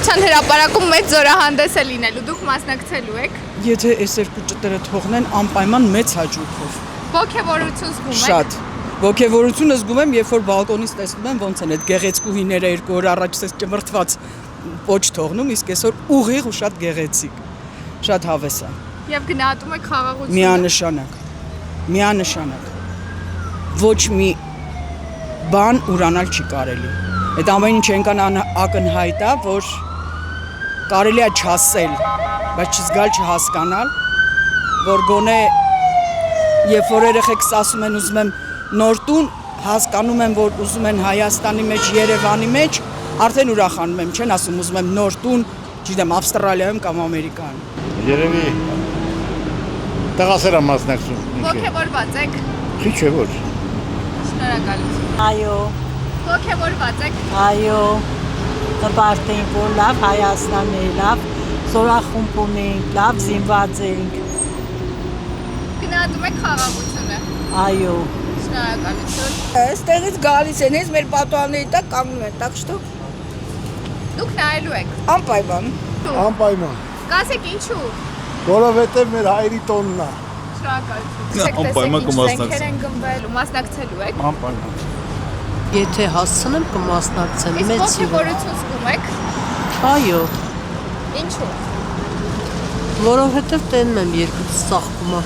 Հանրապետության հրապարակում մեծ զորահանդես է լինելու, դուք մասնակցելու եք։ Եթե այս երկու ճտերը թողնեն, անպայման մեծ հաճույքով։ Ոգևորություն զգում եք։ Շատ։ Ոգևորությունը զգում եմ, երբ որ բալկոնից տեսնում եմ ոնց են այդ գեղեցկուհիները 2 օր առաջ էս ճմրթված ոչ թողնում, իսկ այսօր ուղիղ ու շատ գեղեցիկ։ Շատ հավես է։ Եվ գնահատում եք խաղաղությունը։ Միանշանակ։ Միանշանակ։ Ոչ մի բան ուրանալ չի կարելի։ Այդ ամեն ինչ այնքան ակնհայտ է, որ կարելի է չասել, բայց չզգալ, չհասկանալ, որ գոնե երբ որ երեխեքս ասում են ուզում եմ նոր տուն, հասկանում եմ, որ ուզում են Հայաստանի մեջ, Երևանի մեջ, արդեն ուրախանում եմ, չեն ասում ուզում եմ նոր տուն, չգիտեմ, Ավստրալիայում կամ Ամերիկայում։ Երևի տղասեր եմ մասնակցում։ Ոգևորված եք։ Քիչ է ոչ։ Շնորհակալություն։ Այո, Ոգևորված եք։ այո, տպարտենք, որ լավ Հայաստանն է, լավ զորախումբ ունենք, լավ զինված ենք, Գնահատում եք խաղաղությունը։ այո։ Շնորհակալություն։ Այստեղից գալիս են, ես մեր պատուհանների տակ կանգնում են, так что Դուք նայելու եք։ անպայման։ Անպայման, Կասեք ինչու։ որովհետև մեր հայրի տոնն է։ Շնորհակալություն։ Անպայման կմասնակցեմ։ Զենքեր են գնվել, մասնակցելու եք։ Անպայման։ Եթե հասցնեմ կմասնակցեմ, Իսկ մեծ սիրով։ ոգևորություն զգում եք։ Այո, Ինչու։ որովհետև տենում եմ երկուց ծաղկումը։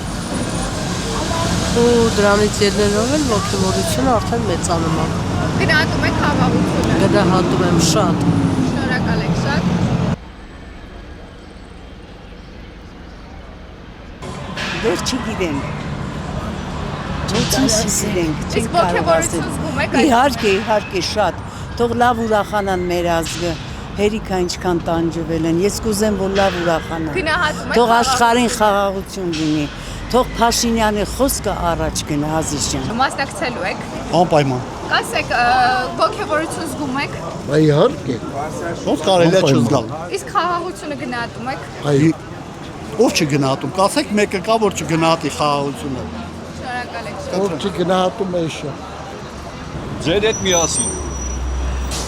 Ու դրանից ելնելով էլ ոգևորությունը արդեն մեծանում է։ Գնահատում եք խաղաղությունը։ Գնահատում եմ շատ։ Շնորհակալ եք շատ։ Դեռ չգիտեմ։ Ջոթին սիրենք, Իսկ ոգևորություն զգում եք։ Իհարկե շատ։ Թող լավ ուրախանան մեր ազգը։ Հերիքա ինչքան տանջվել են։ Ես կուզեմ, որ լավ ուրախանան։ Գնահատում եք Թող աշխարհին խաղաղություն լինի։ Թող Փաշինյանի խոսքը առաջ գնա, Ազիզ ջան։ Մասնակցելու եք։ Անպայման։ Կասեք ոգևորություն զգում եք։ Իհարկե։ Ոնց կարելի է չզգալ։ Իսկ խաղաղությունը գնահատում եք։ Այ ով չգնահատում։ Կասեք մեկը կա, որ չգնահատի խաղաղությունը։ Շնորհակալ եք շատ։ Ով չգնահատում է շա։ Ձեր հետ միասին։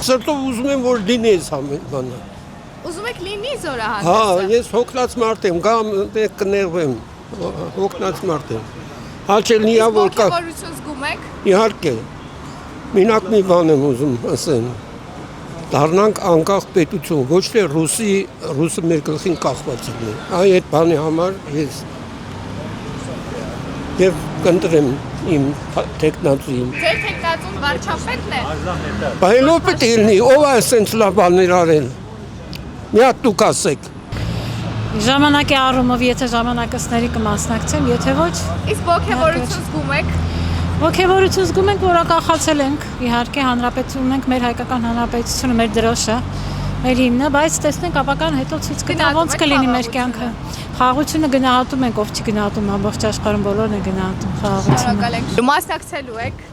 Սրտով ուզում եմ, որ լինի այս ամեն բանը։ Ուզում եք լինի Հա, զորահանդեսը։ ես հոգնած մարդ եմ, գամ կներվեմ, հոգնած մարդ եմ։ Հաճելի է, Իսկ որ կա, ոգևորություն զգում եք։ իհարկե, մինակ մի բան եմ ուզում ասեմ, դառնանք անկախ պետություն, ոչ թե ռուսը մեր գլխին կախված լինի։ Այդ բանի համար ես և կընտրեմ իմ թեկնածուին։ Ձեր թեկնածուն վարչապետն է։ Բայելով պետք է լինի, ով է սենց լավ բաներ արել։ Մի հատ դուք ասեք։ Ժամանակի առումով, եթե ժամանակացների կմասնակցեմ, եթե ոչ, Իսկ ոգևորություն զգում եք։ ոգևորություն զգում ենք, որ ակախացել ենք, իհարկե հանրապետություն ունենք, մեր հայկական հանրապետությունը, մեր դրոշը, մեր հիմնը, բայց տեսնենք ապական հետո ցույց կտա ոնց կլինի մեր կյանքը։ Խաղաղությունը գնահատում ենք, ով չի գնահատում, ամբողջ աշխարհում բոլորն են գնահատում խաղաղությունը։ Շնորհակալ եք։ Մասնակցելու եք։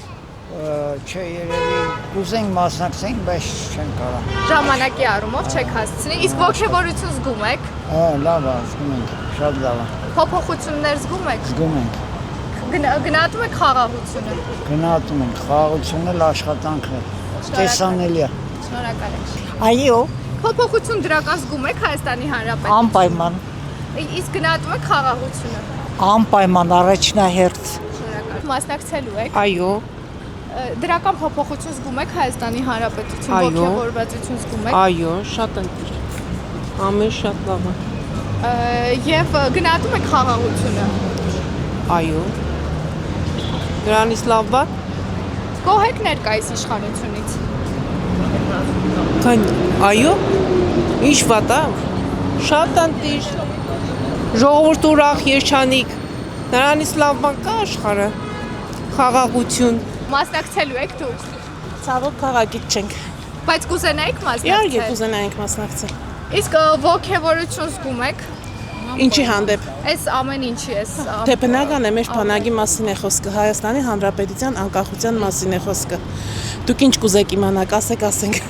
Չէ, երևի կուզենք մասնակցենք, բայց չեն կարող։ Ժամանակի առումով չեք հասցնի։ Իսկ ոգևորություն զգում եք։ Լավ է, զգում ենք, շատ լավ է, Փոփոխություններ զգում եք։ զգում ենք, Գնահատում եք խաղաղությունը։ գնահատում ենք, խաղաղությունն էլ աշխատանքն է, տեսանելի է։ Շնորհակալ եք։ Այո, Փոփոխություն դրական զգում եք Հայաստանի Հանրապետությունում։ անպայման, Իսկ գնահատում եք խաղաղությունը։ անպայման առաջնահերթ։ Շնորհակալ։ Մասնակցելու եք։ Այո, Դրական փոփոխություն զգում եք Հայաստանի Հանրապետություն, Այո։ ոգևորվածություն զգում եք։ Այո, շատ ընկեր։ Ամեն շատ լավ է։ Եվ գնահատում եք խաղաղությունը։ Այո։ Դրանից լավ բան։ Գոհ եք ներկայիս իշխանությունից։ Այո։ Ինչ վատ է։ Շատ ընտիր։ Ժողովուրդ ուրախ, երջանիկ։ Դրանից լավ բան կա աշխարհը։ Խաղաղություն։ Մասնակցելու եք դուք։ Ցավոք քաղաքից չենք։ Բայց կուզենայիք Իհարկե մասնակցել։ կուզենայինք մասնակցել։ Իսկ ոգևորություն զգում եք։ Ինչի հանդեպ։ Այս ամեն ինչի էս։ Թե բնական է մեր բանակի մասին է խոսքը, Հայաստանի Հանրապետության անկախության մասին է խոսքը։ Դուք ինչ կուզեք իմանալ, ասենք։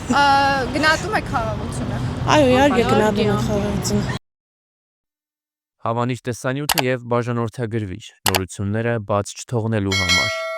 Գնահատում եք խաղաղությունը։ Այո, իհարկե գնահատում ենք խաղաղությունը։ Հավանիչ տեսանյութը եւ բաժանորդագրվիչ նորությունները բաց չթողնելու համար